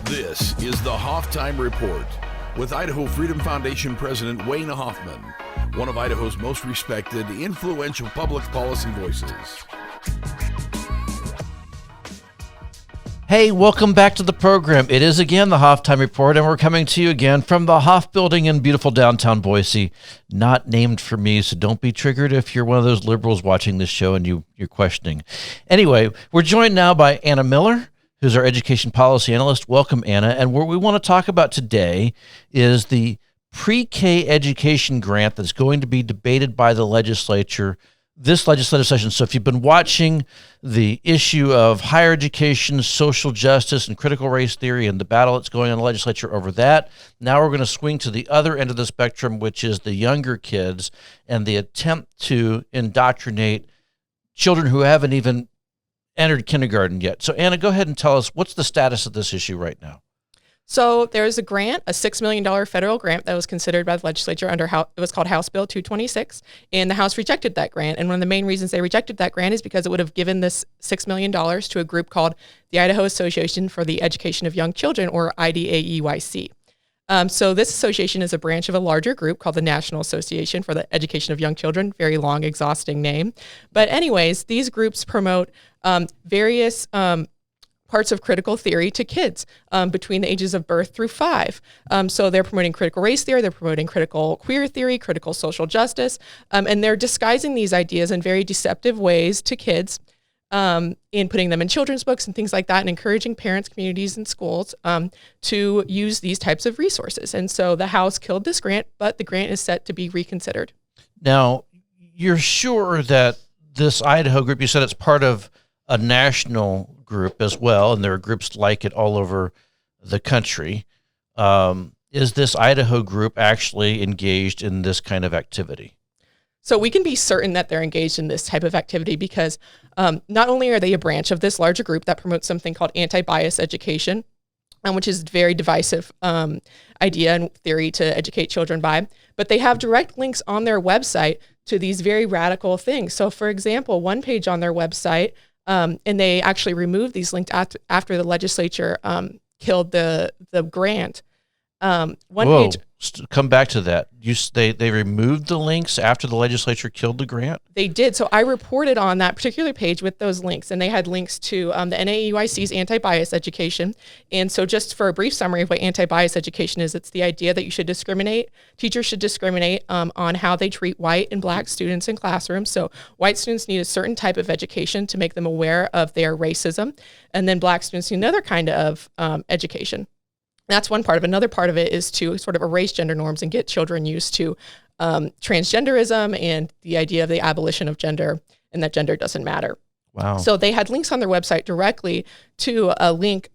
This is the Hoff Time Report with Idaho Freedom Foundation President Wayne Hoffman, one of Idaho's most respected, influential public policy voices. Hey, welcome back to the program. It is again the Hoff Time Report, and we're coming to you again from the Hoff Building in beautiful downtown Boise. Not named for me, so don't be triggered if you're one of those liberals watching this show and you're questioning. Anyway, we're joined now by Anna Miller, who's our education policy analyst. Welcome, Anna. And what we want to talk about today is the PreK Education grant that's going to be debated by the legislature this legislative session. So if you've been watching the issue of higher education, social justice, and critical race theory and the battle that's going on in the legislature over that, now we're going to swing to the other end of the spectrum, which is the younger kids and the attempt to indoctrinate children who haven't even entered kindergarten yet. So Anna, go ahead and tell us what's the status of this issue right now. So there's a grant, a $6 million federal grant that was considered by the legislature under it was called House Bill 226, and the House rejected that grant. And one of the main reasons they rejected that grant is because it would have given this $6 million to a group called the Idaho Association for the Education of Young Children, or IDAEYC. So this association is a branch of a larger group called the National Association for the Education of Young Children, very long, exhausting name. But anyways, these groups promote various parts of critical theory to kids between the ages of birth through 5. So they're promoting critical race theory, they're promoting critical queer theory, critical social justice, and they're disguising these ideas in very deceptive ways to kids, in putting them in children's books and things like that, and encouraging parents, communities, and schools to use these types of resources. And so the House killed this grant, but the grant is set to be reconsidered. Now, you're sure that this Idaho group, you said it's part of a national group as well, and there are groups like it all over the country. Is this Idaho group actually engaged in this kind of activity? So we can be certain that they're engaged in this type of activity because not only are they a branch of this larger group that promotes something called Antibias Education, which is a very divisive idea and theory to educate children by, but they have direct links on their website to these very radical things. So for example, one page on their website, and they actually removed these links after the legislature killed the grant. Page. Come back to that. They removed the links after the legislature killed the grant? They did. So I reported on that particular page with those links, and they had links to the NAEYC's Antibias Education. And so just for a brief summary of what anti-bias education is, it's the idea that teachers should discriminate on how they treat white and black students in classrooms. So white students need a certain type of education to make them aware of their racism, and then black students need another kind of education. That's one part of it. Another part of it is to sort of erase gender norms and get children used to transgenderism and the idea of the abolition of gender and that gender doesn't matter. Wow. So they had links on their website directly to a link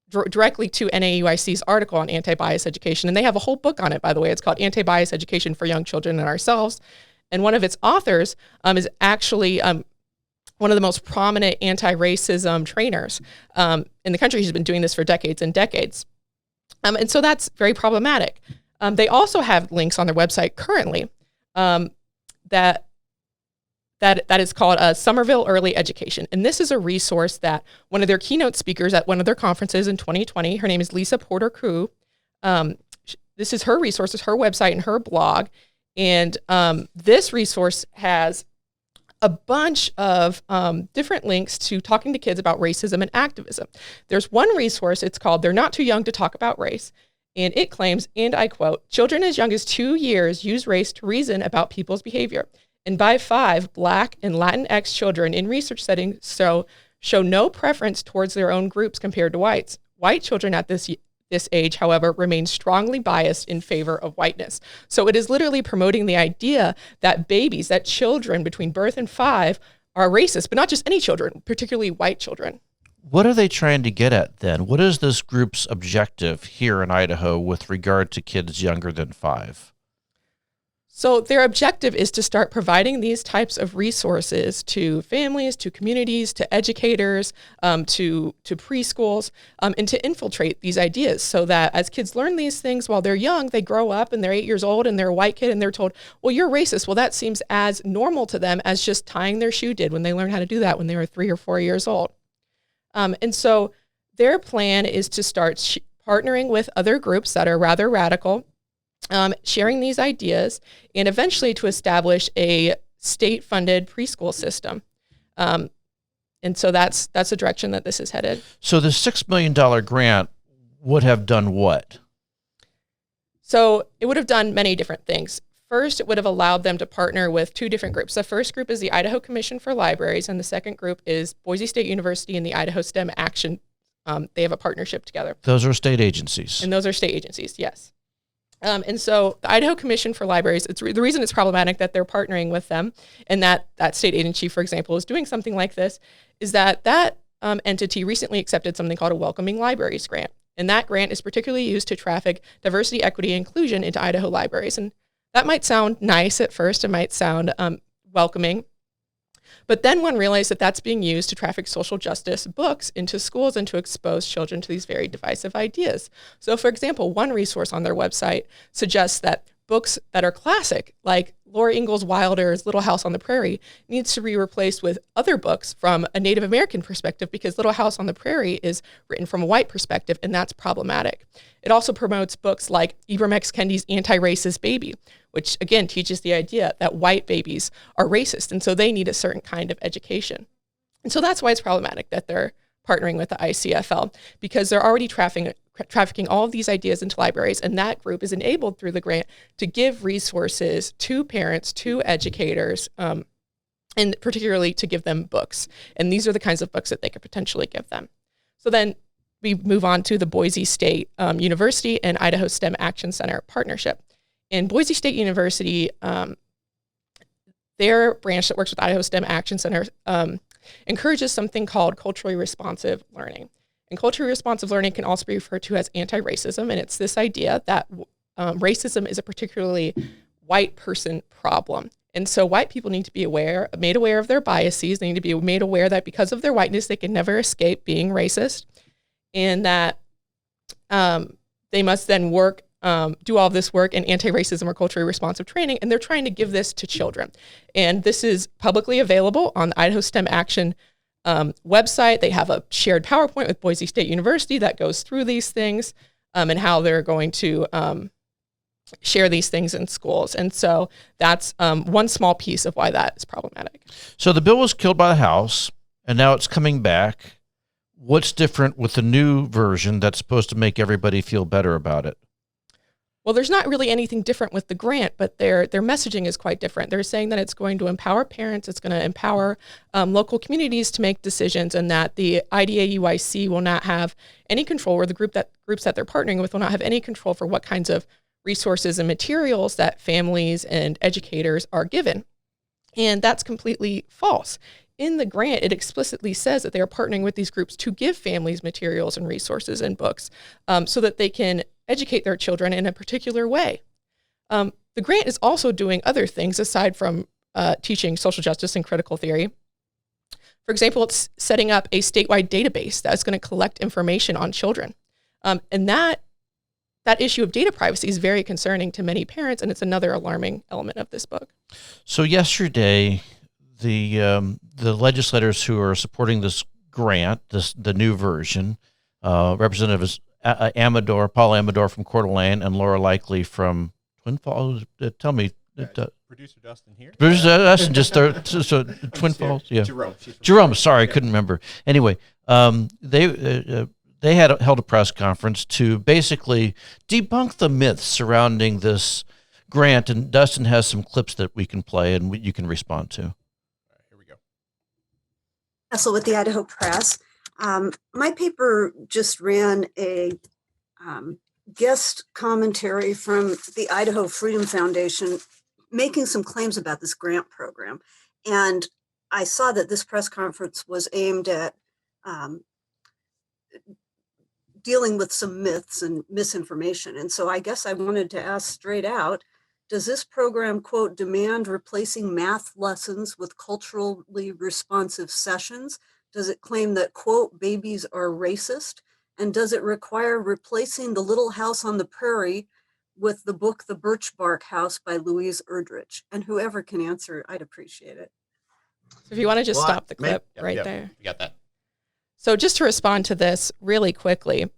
directly to NAEYC's article on anti-bias education. And they have a whole book on it, by the way. It's called Anti-Bias Education for Young Children and Ourselves. And one of its authors is actually one of the most prominent anti-racism trainers in the country. He's been doing this for decades and decades. And so that's very problematic. They also have links on their website currently that is called Somerville Early Education. And this is a resource that one of their keynote speakers at one of their conferences in 2020, her name is Lisa Porter-Crew. This is her resource, it's her website and her blog. And this resource has a bunch of different links to talking to kids about racism and activism. There's one resource, it's called They're Not Too Young to Talk About Race. And it claims, and I quote, children as young as 2 years use race to reason about people's behavior. And by 5, Black and Latinx children in research settings show no preference towards their own groups compared to whites. White children at this age, however, remain strongly biased in favor of whiteness. So it is literally promoting the idea that children between birth and 5 are racist, but not just any children, particularly white children. What are they trying to get at then? What is this group's objective here in Idaho with regard to kids younger than 5? So their objective is to start providing these types of resources to families, to communities, to educators, to preschools, and to infiltrate these ideas so that as kids learn these things while they're young, they grow up and they're 8 years old and they're a white kid and they're told, well, you're racist. Well, that seems as normal to them as just tying their shoe did when they learned how to do that when they were 3 or 4 years old. And so their plan is to start partnering with other groups that are rather radical, sharing these ideas, and eventually to establish a state-funded preschool system. And so that's the direction that this is headed. So the $6 million grant would have done what? So it would have done many different things. First, it would have allowed them to partner with two different groups. The first group is the Idaho Commission for Libraries, and the second group is Boise State University and the Idaho STEM Action. They have a partnership together. Those are state agencies. And those are state agencies, yes. And so the Idaho Commission for Libraries, the reason it's problematic that they're partnering with them and that state agency, for example, is doing something like this is that entity recently accepted something called a Welcoming Libraries Grant. And that grant is particularly used to traffic diversity, equity, and inclusion into Idaho libraries. And that might sound nice at first. It might sound welcoming. But then one realized that that's being used to traffic social justice books into schools and to expose children to these very divisive ideas. So, for example, one resource on their website suggests that books that are classic, like Laura Ingalls Wilder's Little House on the Prairie, needs to be replaced with other books from a Native American perspective because Little House on the Prairie is written from a white perspective, and that's problematic. It also promotes books like Ibram X. Kendi's Anti-Racist Baby, which again teaches the idea that white babies are racist, and so they need a certain kind of education. And so that's why it's problematic that they're partnering with the ICFL, because they're already trafficking all of these ideas into libraries, and that group is enabled through the grant to give resources to parents, to educators, and particularly to give them books. And these are the kinds of books that they could potentially give them. So then we move on to the Boise State University and Idaho STEM Action Center partnership. In Boise State University, their branch that works with Idaho STEM Action Center encourages something called culturally responsive learning. And culturally responsive learning can also be referred to as anti-racism, and it's this idea that racism is a particularly white person problem. And so white people need to be made aware of their biases. They need to be made aware that because of their whiteness, they can never escape being racist, and that they must then do all of this work in anti-racism or culturally responsive training, and they're trying to give this to children. And this is publicly available on the Idaho STEM Action website. They have a shared PowerPoint with Boise State University that goes through these things and how they're going to share these things in schools. And so that's one small piece of why that is problematic. So the bill was killed by the House, and now it's coming back. What's different with the new version that's supposed to make everybody feel better about it? Well, there's not really anything different with the grant, but their messaging is quite different. They're saying that it's going to empower parents, it's going to empower local communities to make decisions, and that the IDA-UIC will not have any control, or the groups that they're partnering with will not have any control for what kinds of resources and materials that families and educators are given. And that's completely false. In the grant, it explicitly says that they are partnering with these groups to give families materials and resources and books so that they can educate their children in a particular way. The grant is also doing other things aside from teaching social justice and critical theory. For example, it's setting up a statewide database that's going to collect information on children. And that issue of data privacy is very concerning to many parents, and it's another alarming element of this book. So yesterday, the legislators who are supporting this grant, the new version, Representatives Paul Amador from Coeur d'Alene and Laura Likely from Twin Falls. Tell me. Producer Dustin here. Producer Dustin, so Twin Falls? Yeah. Jerome, sorry, I couldn't remember. Anyway, they had held a press conference to basically debunk the myths surrounding this grant, and Dustin has some clips that we can play and you can respond to. Hustle with the Idaho Press. My paper just ran a guest commentary from the Idaho Freedom Foundation making some claims about this grant program. And I saw that this press conference was aimed at dealing with some myths and misinformation. And so I guess I wanted to ask straight out, does this program, quote, demand replacing math lessons with culturally responsive sessions? Does it claim that, quote, babies are racist? And does it require replacing The Little House on the Prairie with the book The Birch Bark House by Louise Erdrich? And whoever can answer, I'd appreciate it. So if you want to just stop the clip there. You got that. So just to respond to this really quickly.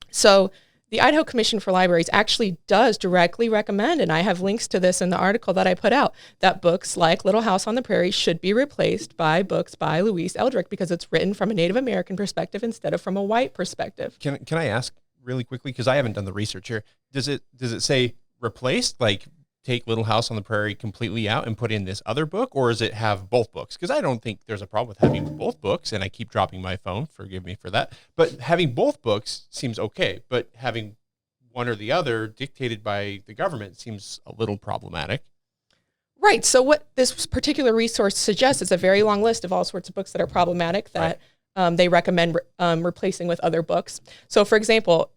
So the Idaho Commission for Libraries actually does directly recommend, and I have links to this in the article that I put out, that books like Little House on the Prairie should be replaced by books by Louise Ellerick because it's written from a Native American perspective instead of from a white perspective. Can I ask really quickly, because I haven't done the research here, does it say replaced, like take Little House on the Prairie completely out and put in this other book, or does it have both books? Because I don't think there's a problem with having both books, and I keep dropping my phone, forgive me for that, but having both books seems okay, but having one or the other dictated by the government seems a little problematic. Right. So what this particular resource suggests is a very long list of all sorts of books that are problematic that they recommend replacing with other books. So for example,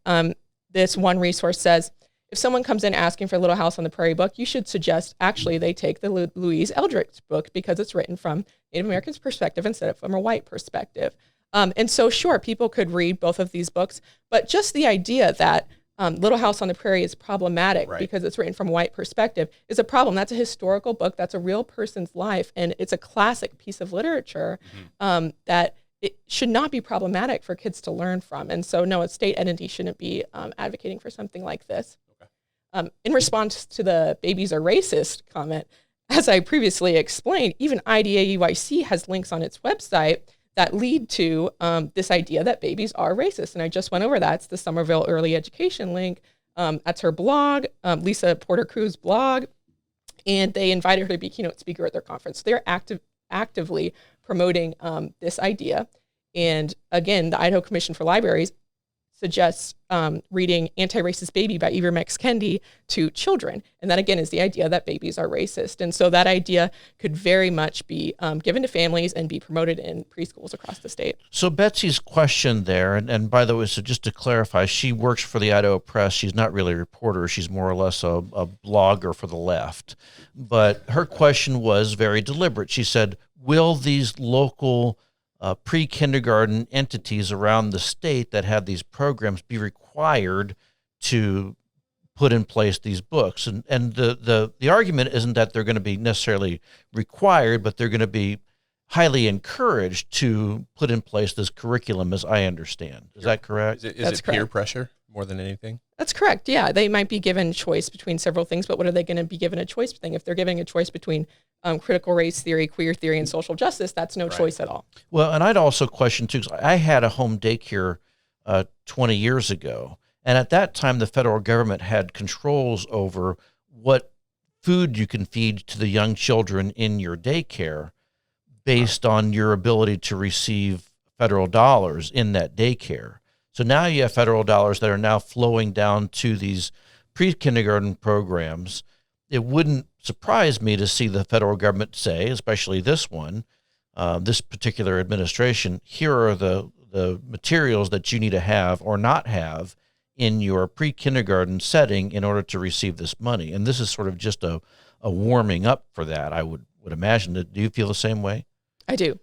this one resource says, if someone comes in asking for Little House on the Prairie book, you should suggest actually they take the Louise Ellerick book because it's written from Native Americans' perspective instead of from a white perspective. And so sure, people could read both of these books, but just the idea that Little House on the Prairie is problematic because it's written from a white perspective is a problem. That's a historical book. That's a real person's life. And it's a classic piece of literature that it should not be problematic for kids to learn from. And so no, a state entity shouldn't be advocating for something like this. In response to the babies are racist comment, as I previously explained, even IDA-UIC has links on its website that lead to this idea that babies are racist. And I just went over that. It's the Somerville Early Education link. That's her blog, Lisa Porter Cruz blog. And they invited her to be keynote speaker at their conference. They're actively promoting this idea. And again, the Idaho Commission for Libraries suggests reading Anti-Racist Baby by Ivermex Kendi to children. And that, again, is the idea that babies are racist. And so that idea could very much be given to families and be promoted in preschools across the state. So Betsy's question there, and by the way, so just to clarify, she works for the Idaho Press. She's not really a reporter. She's more or less a blogger for the left. But her question was very deliberate. She said, will these local pre-kindergarten entities around the state that have these programs be required to put in place these books? And the argument isn't that they're going to be necessarily required, but they're going to be highly encouraged to put in place this curriculum, as I understand. Is that correct? Is it peer pressure more than anything? That's correct. Yeah, they might be given choice between several things, but what are they going to be given a choice thing? If they're giving a choice between critical race theory, queer theory, and social justice, that's no choice at all. Well, and I'd also question too, 'cause I had a home daycare 20 years ago, and at that time the federal government had controls over what food you can feed to the young children in your daycare based on your ability to receive federal dollars in that daycare. So now you have federal dollars that are now flowing down to these pre-kindergarten programs. It wouldn't surprise me to see the federal government say, especially this one, this particular administration, here are the materials that you need to have or not have in your pre-kindergarten setting in order to receive this money. And this is sort of just a warming up for that, I would imagine. Do you feel the same way? I do.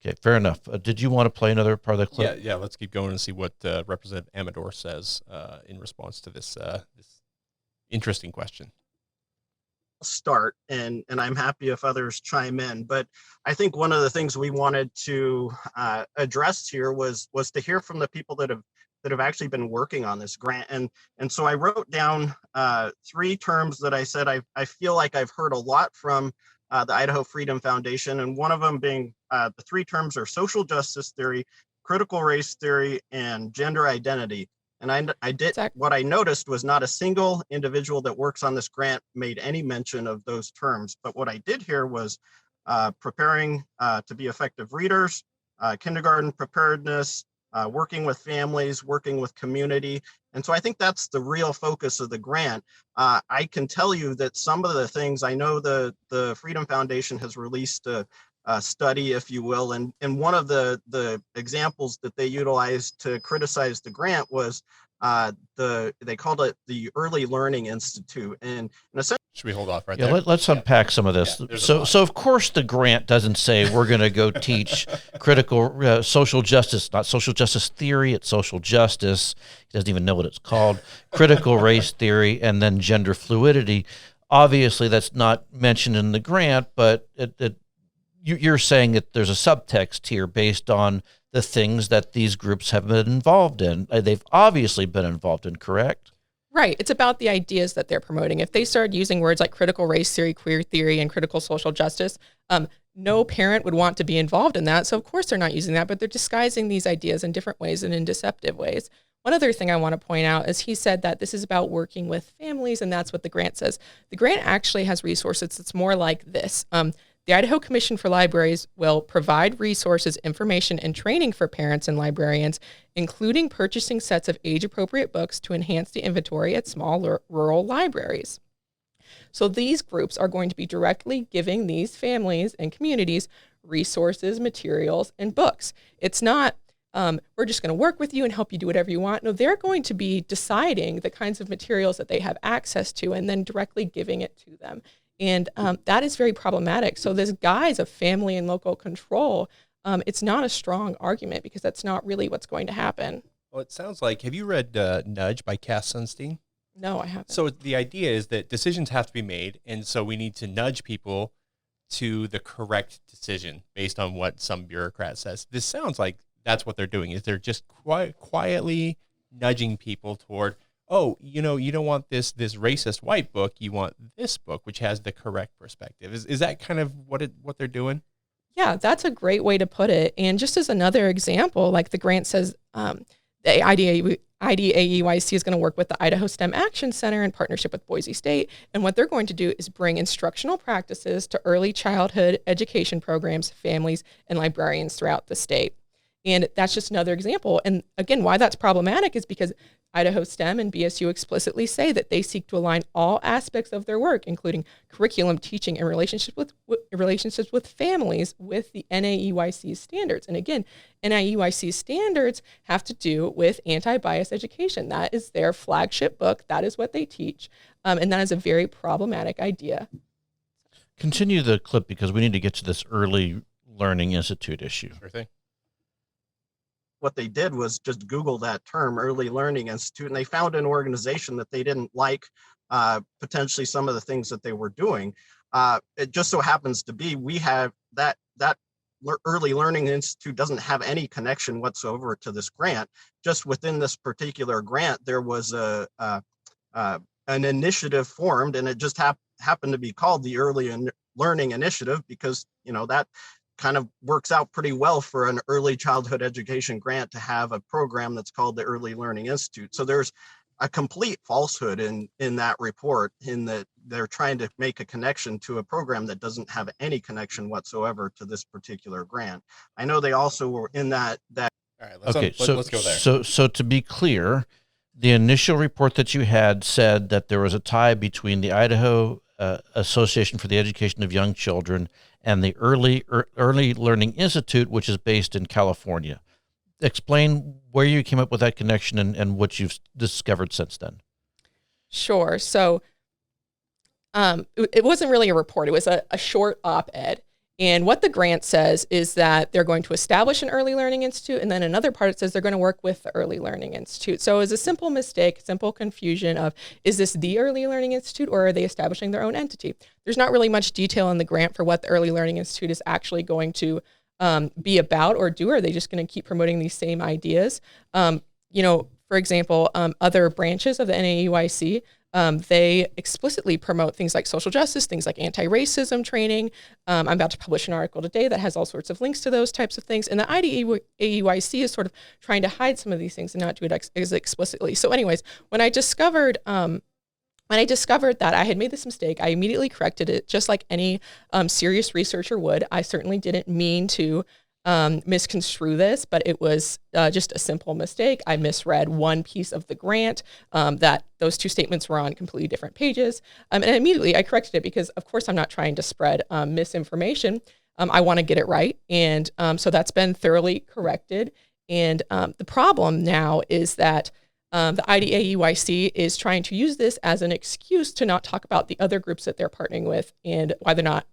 Okay, fair enough. Did you want to play another part of the clip? Yeah. Let's keep going and see what Representative Amador says in response to this interesting question. Start, and I'm happy if others chime in, but I think one of the things we wanted to address here was to hear from the people that have actually been working on this grant, and so I wrote down 3 terms that I said I feel like I've heard a lot from the Idaho Freedom Foundation, and one of them being the 3 terms are social justice theory, critical race theory, and gender identity. And I did, what I noticed was not a single individual that works on this grant made any mention of those terms. But what I did hear was preparing to be effective readers, kindergarten preparedness, working with families, working with community. And so I think that's the real focus of the grant. I can tell you that some of the things, I know the Freedom Foundation has released a study, if you will, and one of the examples that they utilized to criticize the grant was they called it the Early Learning Institute, and essentially. Should we hold off right there? Let's unpack some of this. Yeah, so of course the grant doesn't say we're going to go teach critical social justice, not social justice theory, it's social justice. He doesn't even know what it's called. Critical race theory, and then gender fluidity. Obviously that's not mentioned in the grant, but you're saying that there's a subtext here based on the things that these groups have been involved in. They've obviously been involved in, correct? Right. It's about the ideas that they're promoting. If they started using words like critical race theory, queer theory, and critical social justice, no parent would want to be involved in that. So of course they're not using that, but they're disguising these ideas in different ways and in deceptive ways. One other thing I want to point out is he said that this is about working with families, and that's what the grant says. The grant actually has resources. It's more like this. The Idaho Commission for Libraries will provide resources, information, and training for parents and librarians, including purchasing sets of age-appropriate books to enhance the inventory at small rural libraries. So these groups are going to be directly giving these families and communities resources, materials, and books. It's not, we're just going to work with you and help you do whatever you want. No, they're going to be deciding the kinds of materials that they have access to and then directly giving it to them. And that is very problematic. So this guise of family and local control, it's not a strong argument because that's not really what's going to happen. Well, it sounds like, have you read Nudge by Cass Sunstein? No, I haven't. So the idea is that decisions have to be made, and so we need to nudge people to the correct decision based on what some bureaucrat says. This sounds like that's what they're doing, is they're just quietly nudging people toward, oh, you don't want this racist white book, you want this book, which has the correct perspective. Is that kind of what they're doing? Yeah, that's a great way to put it. And just as another example, like the grant says, the IDAEYC is going to work with the Idaho STEM Action Center in partnership with Boise State. And what they're going to do is bring instructional practices to early childhood education programs, families, and librarians throughout the state. And that's just another example. And again, why that's problematic is because Idaho STEM and BSU explicitly say that they seek to align all aspects of their work, including curriculum, teaching, and relationships with families with the NAEYC standards. And again, NAEYC standards have to do with anti-bias education. That is their flagship book. That is what they teach. And that is a very problematic idea. Continue the clip because we need to get to this Early Learning Institute issue. Sure thing. What they did was just Google that term, Early Learning Institute, and they found an organization that they didn't like potentially some of the things that they were doing. It just so happens to be we have that Early Learning Institute doesn't have any connection whatsoever to this grant. Just within this particular grant, there was an initiative formed, and it just happened to be called the Early Learning Initiative because that kind of works out pretty well for an early childhood education grant to have a program that's called the Early Learning Institute. So there's a complete falsehood in that report, in that they're trying to make a connection to a program that doesn't have any connection whatsoever to this particular grant. I know they also were in that. All right, let's go there. So to be clear, the initial report that you had said that there was a tie between the Idaho Association for the Education of Young Children and the Early Learning Institute, which is based in California. Explain where you came up with that connection and what you've discovered since then. Sure. So it wasn't really a report. It was a short op-ed. And what the grant says is that they're going to establish an Early Learning Institute, and then another part it says they're going to work with the Early Learning Institute. So it's a simple mistake, simple confusion of, is this the Early Learning Institute or are they establishing their own entity? There's not really much detail in the grant for what the Early Learning Institute is actually going to be about or do. Or are they just going to keep promoting these same ideas? For example, other branches of the NAEYC, they explicitly promote things like social justice, things like anti-racism training. I'm about to publish an article today that has all sorts of links to those types of things. And the IDAEYC is sort of trying to hide some of these things and not do it as explicitly. So anyways, when I discovered that I had made this mistake, I immediately corrected it, just like any serious researcher would. I certainly didn't mean to misconstrue this, but it was just a simple mistake. I misread one piece of the grant, that those two statements were on completely different pages. And immediately I corrected it because, of course, I'm not trying to spread misinformation. I want to get it right. And so that's been thoroughly corrected. And the problem now is that the IDAEYC is trying to use this as an excuse to not talk about the other groups that they're partnering with and why they're not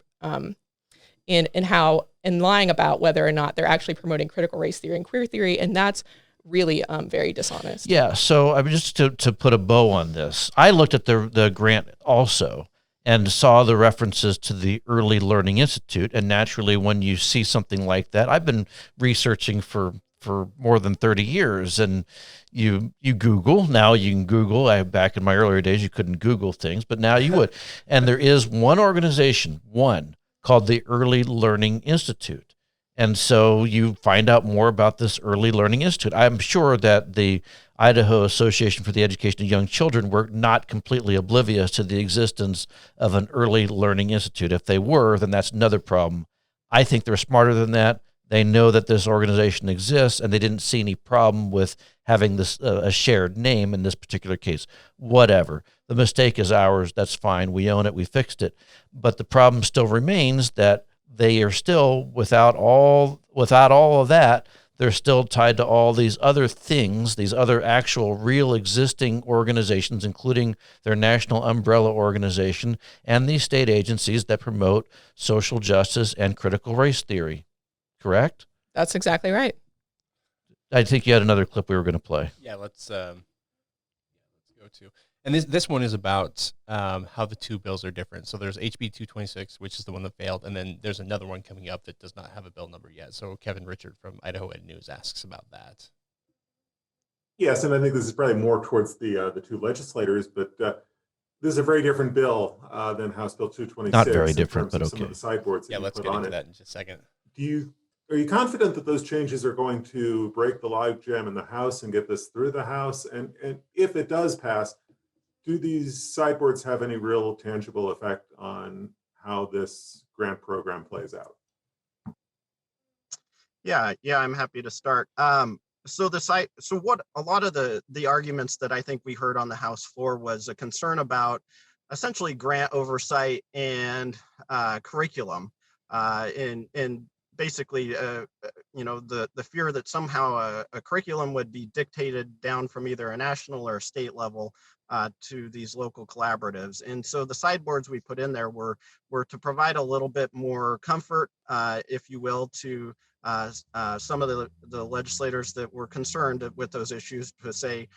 and lying about whether or not they're actually promoting critical race theory and queer theory, and that's really very dishonest. Yeah, so I mean, just to put a bow on this, I looked at the grant also and saw the references to the Early Learning Institute, and naturally when you see something like that, I've been researching for for more than 30 years. And you Google, now you can Google. Back in my earlier days, you couldn't Google things, but now you would. And there is one organization, called the Early Learning Institute. And so you find out more about this Early Learning Institute. I'm sure that the Idaho Association for the Education of Young Children were not completely oblivious to the existence of an Early Learning Institute. If they were, then that's another problem. I think they're smarter than that. They know that this organization exists, and they didn't see any problem with having this a shared name in this particular case. Whatever. The mistake is ours. That's fine. We own it. We fixed it. But the problem still remains that they are still, without all of that, they're still tied to all these other things, these other actual real existing organizations, including their national umbrella organization and these state agencies that promote social justice and critical race theory. Correct? That's exactly right. I think you had another clip we were going to play. Yeah, let's go to. And this one is about how the two bills are different. So there's HB 226, which is the one that failed, and then there's another one coming up that does not have a bill number yet. So Kevin Richard from Idaho Ed News asks about that. Yes, and I think this is probably more towards the two legislators, but this is a very different bill than House Bill 226. Not very different, but okay. Some of the sideboards. Yeah, let's get into that in just a second. Are you confident that those changes are going to break the logjam in the House and get this through the House? And if it does pass, do these sideboards have any real tangible effect on how this grant program plays out? Yeah, I'm happy to start. So what a lot of the arguments that I think we heard on the House floor was a concern about essentially grant oversight and curriculum, and basically, the fear that somehow a curriculum would be dictated down from either a national or a state level to these local collaboratives. And so the sideboards we put in there were to provide a little bit more comfort, if you will, to some of the legislators that were concerned with those issues, to say,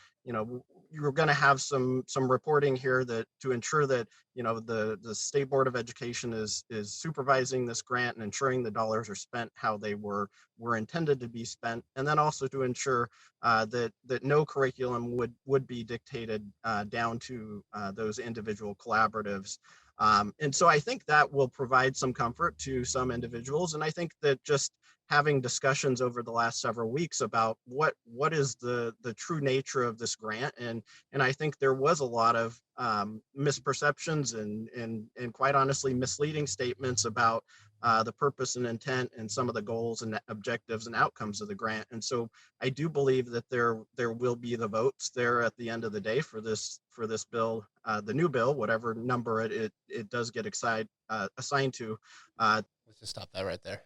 you're going to have some reporting here that to ensure that the State Board of Education is supervising this grant and ensuring the dollars are spent how they were intended to be spent, and then also to ensure that no curriculum would be dictated down to those individual collaboratives. And so I think that will provide some comfort to some individuals, and I think that just having discussions over the last several weeks about what is the true nature of this grant, and I think there was a lot of misperceptions and quite honestly misleading statements about the purpose and intent and some of the goals and objectives and outcomes of the grant. And so I do believe that there will be the votes there at the end of the day for this bill, the new bill, whatever number it does get assigned to. Let's just stop that right there.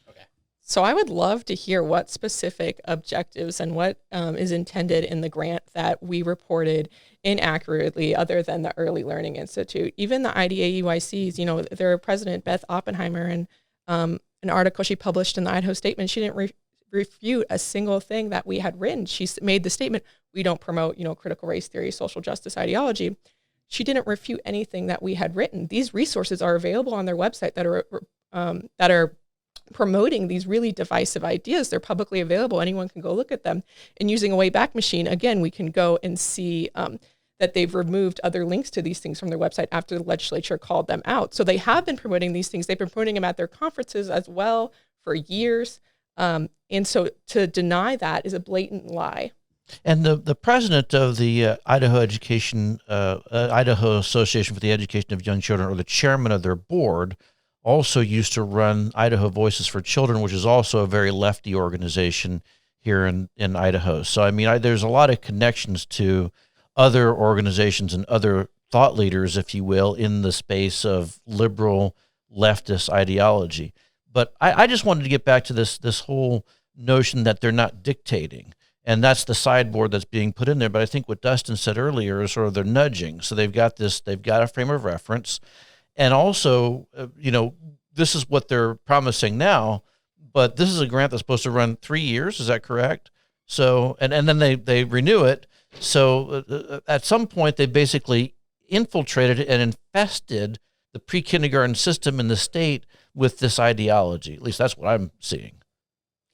Okay. So I would love to hear what specific objectives and what is intended in the grant that we reported inaccurately, other than the Early Learning Institute. Even the IDAUICs, their president, Beth Oppenheimer, in an article she published in the Idaho Statement, she didn't refute a single thing that we had written. She made the statement, we don't promote, critical race theory, social justice ideology. She didn't refute anything that we had written. These resources are available on their website that are promoting these really divisive ideas. They're publicly available. Anyone can go look at them. And using a Wayback Machine, again, we can go and see that they've removed other links to these things from their website after the legislature called them out. So they have been promoting these things. They've been promoting them at their conferences as well for years. And so to deny that is a blatant lie. And the president of the Idaho Association for the Education of Young Children, or the chairman of their board, also used to run Idaho Voices for Children, which is also a very lefty organization here in Idaho. So, I mean, there's a lot of connections to other organizations and other thought leaders, if you will, in the space of liberal leftist ideology. But I just wanted to get back to this whole notion that they're not dictating. And that's the sideboard that's being put in there. But I think what Dustin said earlier is sort of they're nudging. So they've got a frame of reference. And also, this is what they're promising now, but this is a grant that's supposed to run 3 years. Is that correct? So, and then they renew it. So at some point, they basically infiltrated and infested the pre-kindergarten system in the state with this ideology. At least that's what I'm seeing.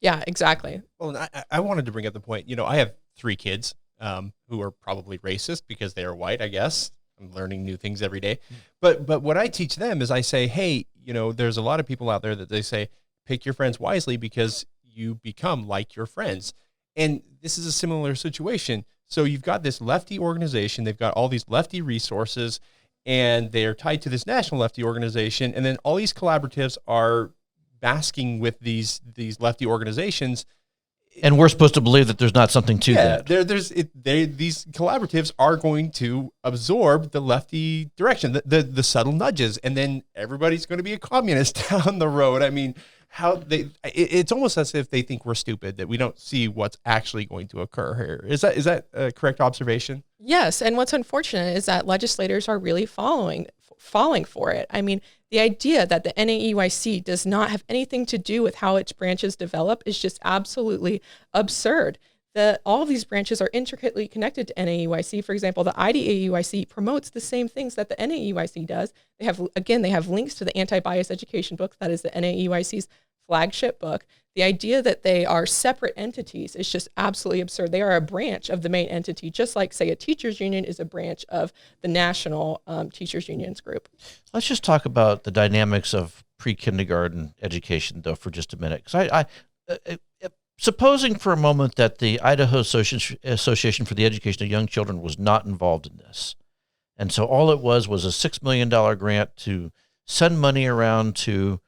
Yeah, exactly. Well, and I wanted to bring up the point, I have 3 kids who are probably racist because they are white, I guess. I'm learning new things every day. But what I teach them is I say, hey, there's a lot of people out there that they say, pick your friends wisely because you become like your friends. And this is a similar situation. So you've got this lefty organization. They've got all these lefty resources, and they're tied to this national lefty organization. And then all these collaboratives are basking with these lefty organizations. And we're supposed to believe that there's not something to that. These collaboratives are going to absorb the lefty direction, the subtle nudges, and then everybody's going to be a communist down the road. I mean, it's almost as if they think we're stupid, that we don't see what's actually going to occur here. Is that a correct observation? Yes, and what's unfortunate is that legislators are really falling for it. I mean, the idea that the NAEYC does not have anything to do with how its branches develop is just absolutely absurd. All of these branches are intricately connected to NAEYC. For example, the IDAEYC promotes the same things that the NAEYC does. They have links to the Antibias Education book. That is the NAEYC's flagship book. The idea that they are separate entities is just absolutely absurd. They are a branch of the main entity, just like, say, a teachers union is a branch of the national teachers unions group. Let's just talk about the dynamics of pre-kindergarten education, though, for just a minute. Because supposing for a moment that the Idaho Association for the Education of Young Children was not involved in this, and so all it was a $6 million grant to send money around to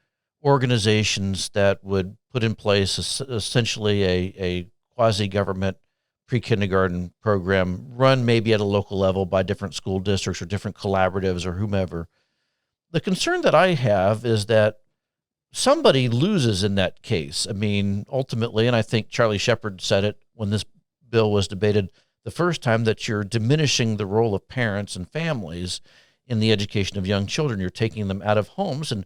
organizations that would put in place essentially a quasi-government pre-kindergarten program run maybe at a local level by different school districts or different collaboratives or whomever. The concern that I have is that somebody loses in that case. I mean, ultimately, and I think Charlie Shepard said it when this bill was debated the first time, that you're diminishing the role of parents and families in the education of young children. You're taking them out of homes, and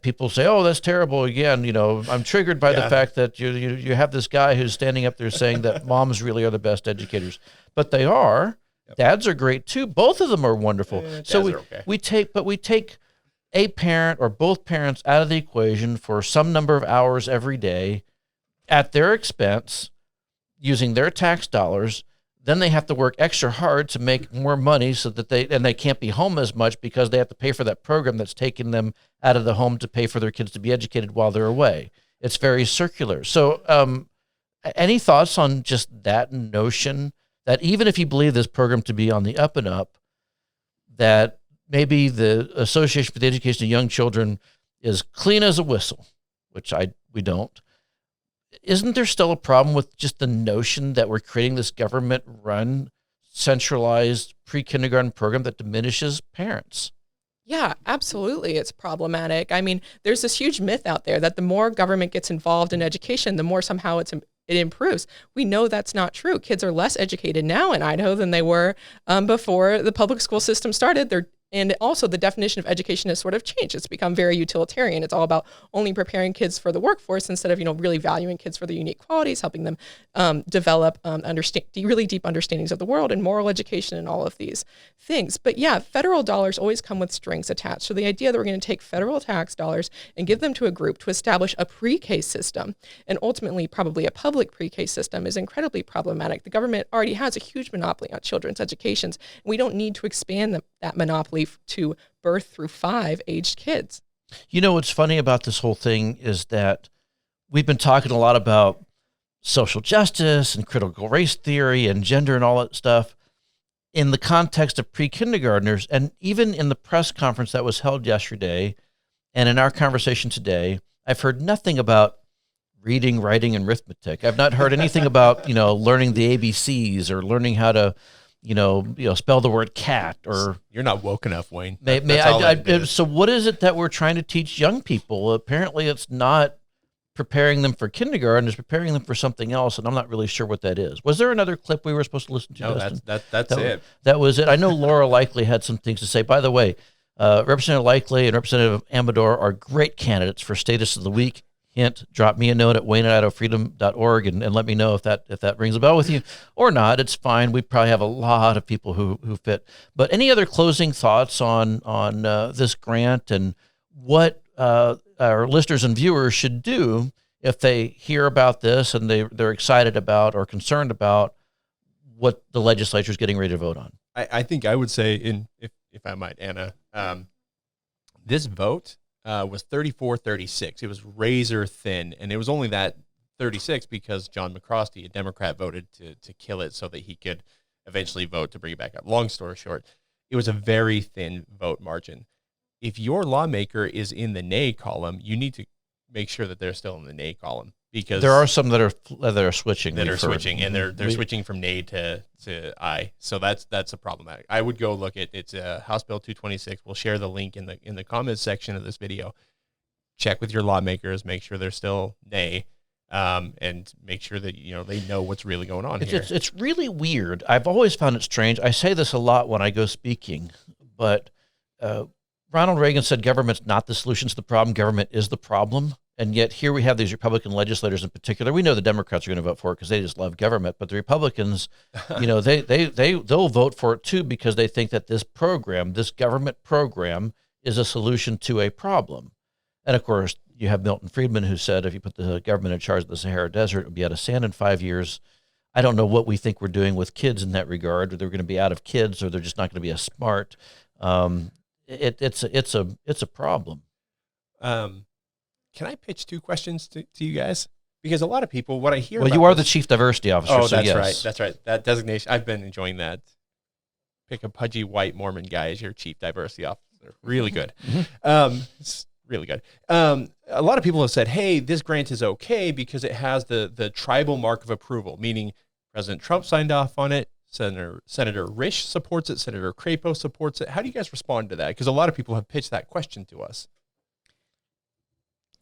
people say, oh, that's terrible. Again, I'm triggered by the fact that you have this guy who's standing up there saying that moms really are the best educators. But they are. Yep. Dads are great too. Both of them are wonderful. So we take a parent or both parents out of the equation for some number of hours every day at their expense using their tax dollars. Then they have to work extra hard to make more money so that they can't be home as much because they have to pay for that program that's taking them out of the home to pay for their kids to be educated while they're away. It's very circular. So any thoughts on just that notion, that even if you believe this program to be on the up and up, that maybe the Association for the Education of Young Children is clean as a whistle, which we don't. Isn't there still a problem with just the notion that we're creating this government-run, centralized pre-kindergarten program that diminishes parents? Yeah, absolutely. It's problematic. I mean, there's this huge myth out there that the more government gets involved in education, the more somehow it improves. We know that's not true. Kids are less educated now in Idaho than they were before the public school system started. And also the definition of education has sort of changed. It's become very utilitarian. It's all about only preparing kids for the workforce instead of, really valuing kids for their unique qualities, helping them develop really deep understandings of the world and moral education and all of these things. But yeah, federal dollars always come with strings attached. So the idea that we're going to take federal tax dollars and give them to a group to establish a pre-K system and ultimately probably a public pre-K system is incredibly problematic. The government already has a huge monopoly on children's educations. And we don't need to expand that monopoly to birth through 5 aged kids. What's funny about this whole thing is that we've been talking a lot about social justice and critical race theory and gender and all that stuff in the context of pre-kindergartners. And even in the press conference that was held yesterday and in our conversation today, I've heard nothing about reading, writing, and arithmetic. I've not heard anything about, learning the ABCs or learning how to spell the word cat. Or you're not woke enough, Wayne. So what is it that we're trying to teach young people? Apparently it's not preparing them for kindergarten, it's preparing them for something else, and I'm not really sure what that is. Was there another clip we were supposed to listen to? No, that's it. That was it. I know Laura Likely had some things to say. By the way, Representative Likely and Representative Amador are great candidates for Status of the Week. Hint, drop me a note at wayne@idahofreedom.org and let me know if that rings a bell with you or not. It's fine. We probably have a lot of people who fit. But any other closing thoughts on this grant and what our listeners and viewers should do if they hear about this and they're excited about or concerned about what the legislature is getting ready to vote on. I think I would say, if I might, Anna, this vote was 34-36. It was razor thin, and it was only that 36 because John McCrosty, a Democrat, voted to kill it so that he could eventually vote to bring it back up. Long story short, it was a very thin vote margin. If your lawmaker is in the nay column, you need to make sure that they're still in the nay column, because there are some that are switching. And they're switching from nay to aye. So that's a problematic. I would go look at it's House Bill 226. We'll share the link in the comments section of this video. Check with your lawmakers, make sure they're still nay, and make sure that they know what's really going on here. It's really weird. I've always found it strange. I say this a lot when I go speaking, but Ronald Reagan said government's not the solution to the problem. Government is the problem. And yet here we have these Republican legislators in particular. We know the Democrats are going to vote for it because they just love government. But the Republicans, they'll vote for it too because they think that this government program, is a solution to a problem. And of course, you have Milton Friedman, who said if you put the government in charge of the Sahara Desert, it would be out of sand in 5 years. I don't know what we think we're doing with kids in that regard. Or they're going to be out of kids, or they're just not going to be as smart. It's a problem. Can I pitch two questions to you guys? Because a lot of people, what I hear. Well, you are the chief diversity officer. Oh, so that's yes. right. That's right. That designation, I've been enjoying that. Pick a pudgy white Mormon guy as your chief diversity officer. Really good. It's really good. A lot of people have said, hey, this grant is okay because it has the tribal mark of approval, meaning President Trump signed off on it. Senator Risch supports it. Senator Crapo supports it. How do you guys respond to that? Because a lot of people have pitched that question to us.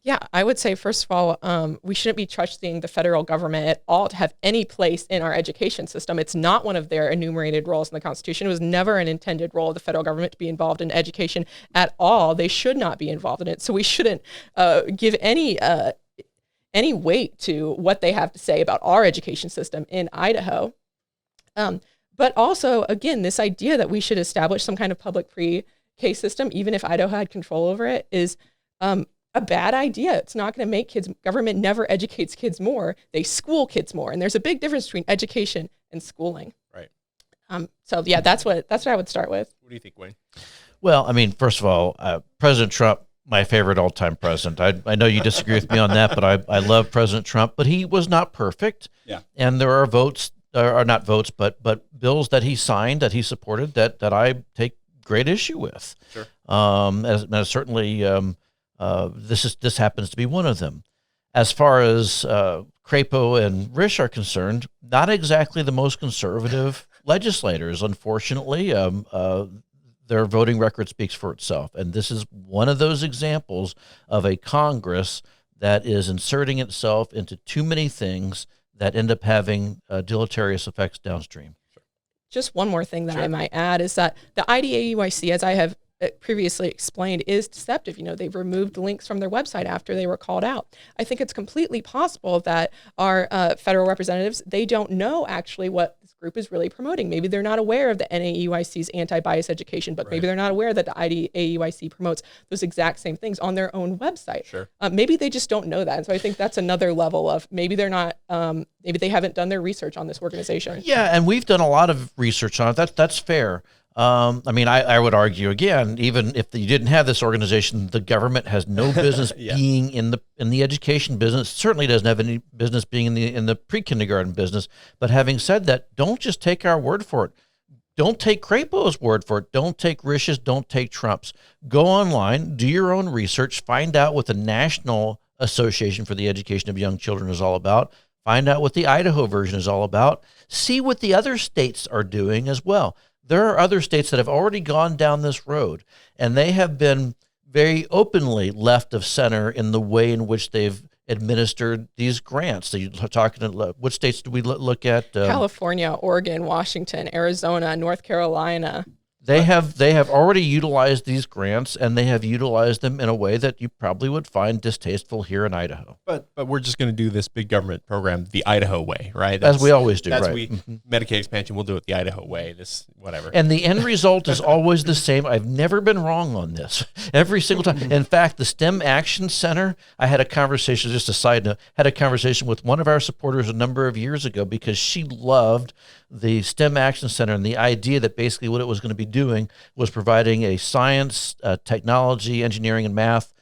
Yeah, I would say, first of all, we shouldn't be trusting the federal government at all to have any place in our education system. It's not one of their enumerated roles in the Constitution. It was never an intended role of the federal government to be involved in education at all. They should not be involved in it. So we shouldn't give any weight to what they have to say about our education system in Idaho. But also, again, this idea that we should establish some kind of public pre-K system, even if Idaho had control over it, is a bad idea. It's not going to make government never educates kids more. They school kids more. And there's a big difference between education and schooling. Right. So yeah, that's what I would start with. What do you think, Wayne? Well, I mean, first of all, President Trump, my favorite all-time president. I know you disagree with me on that, but I love President Trump, but he was not perfect. Yeah. And there are not votes, but bills that he signed, that he supported, that I take great issue with. Sure. As certainly, this happens to be one of them. As far as Crapo and Risch are concerned, not exactly the most conservative legislators, unfortunately. Their voting record speaks for itself. And this is one of those examples of a Congress that is inserting itself into too many things that end up having deleterious effects downstream. Just one more thing that I might add is that the IDAUIC, as I have previously explained, is deceptive. They've removed links from their website after they were called out. I think it's completely possible that our federal representatives, they don't know actually what this group is really promoting. Maybe they're not aware of the NAEUIC's anti-bias education, but maybe they're not aware that the IDAUIC promotes those exact same things on their own website. Sure. Maybe they just don't know that. And so I think that's another level of maybe they're not, maybe they haven't done their research on this organization. Yeah, and we've done a lot of research on it. That's fair. I would argue again, even if you didn't have this organization, the government has no business being in the education business. It certainly doesn't have any business being in the pre-kindergarten business. But having said that, don't just take our word for it. Don't take Crapo's word for it. Don't take Risch's. Don't take Trump's. Go online, do your own research, find out what the National Association for the Education of Young Children is all about. Find out what the Idaho version is all about. See what the other states are doing as well. There are other states that have already gone down this road, and they have been very openly left of center in the way in which they've administered these grants. So you're talking about, what states do we look at? California, Oregon, Washington, Arizona, North Carolina. They have already utilized these grants, and they have utilized them in a way that you probably would find distasteful here in Idaho. But we're just going to do this big government program the Idaho way, right? As we always do, that's right? Medicaid expansion, we'll do it the Idaho way. This whatever. And the end result is always the same. I've never been wrong on this. Every single time. In fact, the STEM Action Center, I had a conversation, just a side note, had a conversation with one of our supporters a number of years ago because she loved the STEM Action Center and the idea that basically what it was going to be doing was providing a science, technology, engineering, and math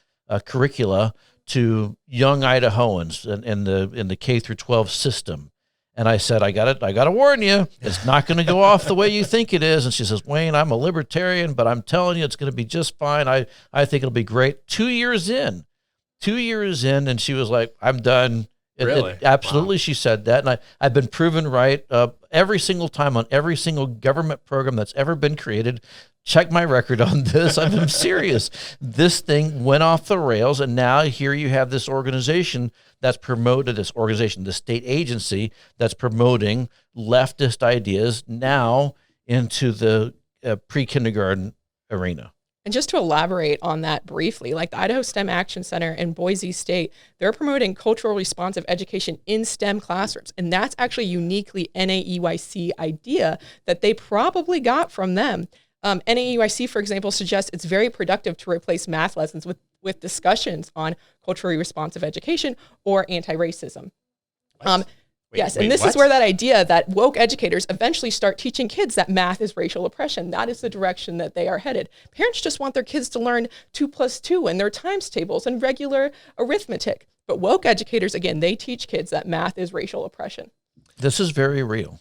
curricula to young Idahoans in the K through 12 system. And I said, I got to warn you, it's not going to go off the way you think it is. And she says, Wayne, I'm a libertarian, but I'm telling you, it's going to be just fine. I think it'll be great. 2 years in, and she was like, I'm done. Really? Absolutely, wow. She said that, and I've been proven right every single time on every single government program that's ever been created. Check my record on this. I'm serious. This thing went off the rails, and now here you have this organization that's promoted, the state agency that's promoting leftist ideas now into the pre-kindergarten arena. And just to elaborate on that briefly, like the Idaho STEM Action Center in Boise State, they're promoting cultural responsive education in STEM classrooms. And that's actually uniquely NAEYC idea that they probably got from them. NAEYC, for example, suggests it's very productive to replace math lessons with discussions on culturally responsive education or anti-racism. Yes, and this is where that idea that woke educators eventually start teaching kids that math is racial oppression. That is the direction that they are headed. Parents just want their kids to learn 2 + 2 and their times tables and regular arithmetic. But woke educators, again, they teach kids that math is racial oppression. This is very real.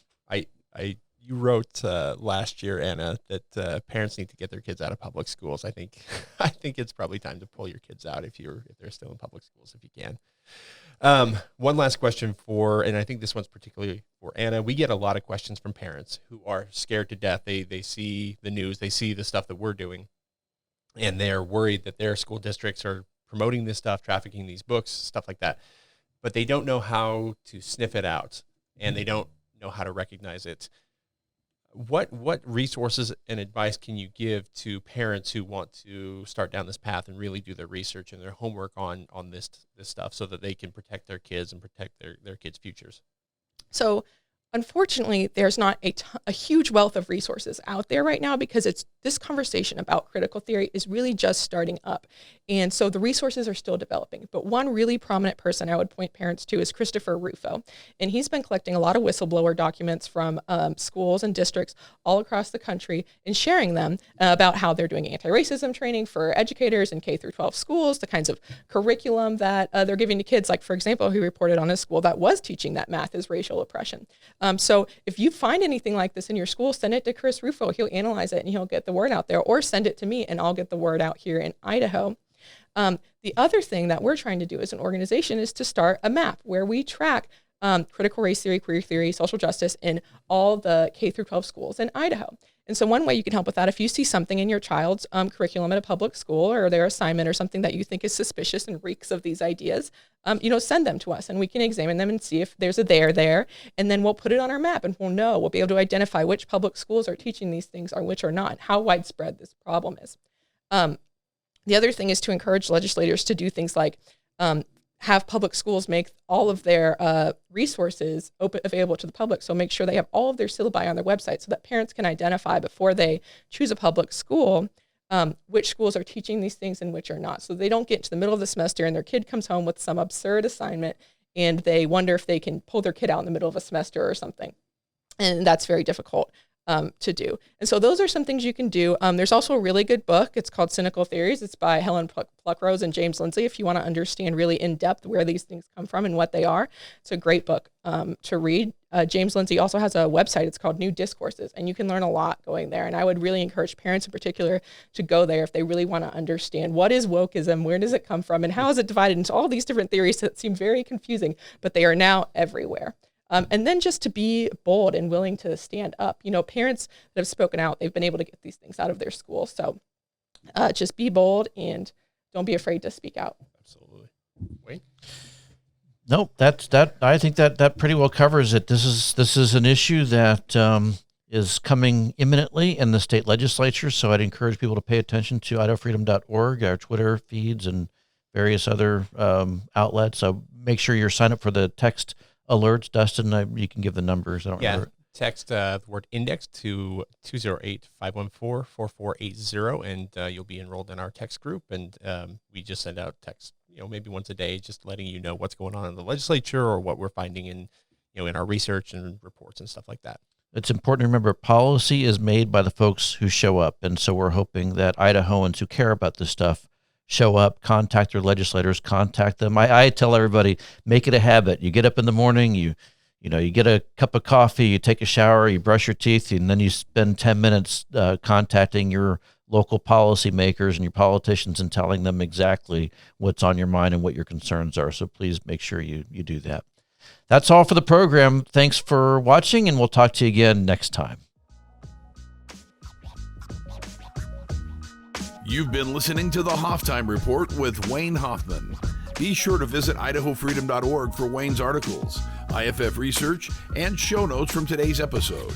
You wrote last year, Anna, that parents need to get their kids out of public schools. I think it's probably time to pull your kids out if they're still in public schools, if you can. One last question and I think this one's particularly for Anna. We get a lot of questions from parents who are scared to death. They see the news, they see the stuff that we're doing, and they're worried that their school districts are promoting this stuff, trafficking these books, stuff like that. But they don't know how to sniff it out, and they don't know how to recognize it. What resources and advice can you give to parents who want to start down this path and really do their research and their homework on this stuff so that they can protect their kids and protect their kids' futures? So unfortunately, there's not a huge wealth of resources out there right now because this conversation about critical theory is really just starting up. And so the resources are still developing. But one really prominent person I would point parents to is Christopher Rufo. And he's been collecting a lot of whistleblower documents from schools and districts all across the country and sharing them about how they're doing anti-racism training for educators in K through 12 schools, the kinds of curriculum that they're giving to kids. Like, for example, he reported on a school that was teaching that math is racial oppression. So if you find anything like this in your school, send it to Chris Rufo. He'll analyze it and he'll get the word out there, or send it to me and I'll get the word out here in Idaho. The other thing that we're trying to do as an organization is to start a map where we track critical race theory, queer theory, social justice in all the K through 12 schools in Idaho. And so one way you can help with that, if you see something in your child's curriculum at a public school or their assignment or something that you think is suspicious and reeks of these ideas, send them to us and we can examine them and see if there's a there, and then we'll put it on our map and we'll be able to identify which public schools are teaching these things or which are not, and how widespread this problem is. The other thing is to encourage legislators to do things like have public schools make all of their resources available to the public. So make sure they have all of their syllabi on their website so that parents can identify before they choose a public school which schools are teaching these things and which are not. So they don't get to the middle of the semester and their kid comes home with some absurd assignment and they wonder if they can pull their kid out in the middle of a semester or something. And that's very difficult to do. And so those are some things you can do. There's also a really good book. It's called Cynical Theories. It's by Helen Pluckrose and James Lindsay. If you want to understand really in depth where these things come from and what they are, it's a great book to read. James Lindsay also has a website. It's called New Discourses, and you can learn a lot going there. And I would really encourage parents in particular to go there if they really want to understand what is wokeism, where does it come from, and how is it divided into all these different theories that seem very confusing, but they are now everywhere. And then just to be bold and willing to stand up. Parents that have spoken out, they've been able to get these things out of their school. So just be bold and don't be afraid to speak out. Absolutely. Wait. Nope, I think that pretty well covers it. This is an issue that is coming imminently in the state legislature, so I'd encourage people to pay attention to idahofreedom.org, our Twitter feeds, and various other outlets. So make sure you're signed up for the text alerts. Dustin, you can give the numbers. I don't remember. Text the word index to 208-514-4480, and you'll be enrolled in our text group. And we just send out text, maybe once a day, just letting you know what's going on in the legislature or what we're finding in our research and reports and stuff like that. It's important to remember policy is made by the folks who show up. And so we're hoping that Idahoans who care about this stuff show up, contact their legislators, contact them. I tell everybody, make it a habit. You get up in the morning, you get a cup of coffee, you take a shower, you brush your teeth, and then you spend 10 minutes contacting your local policymakers and your politicians and telling them exactly what's on your mind and what your concerns are. So please make sure you do that. That's all for the program. Thanks for watching, and we'll talk to you again next time. You've been listening to the Hoff Time Report with Wayne Hoffman. Be sure to visit idahofreedom.org for Wayne's articles, IFF research, and show notes from today's episode.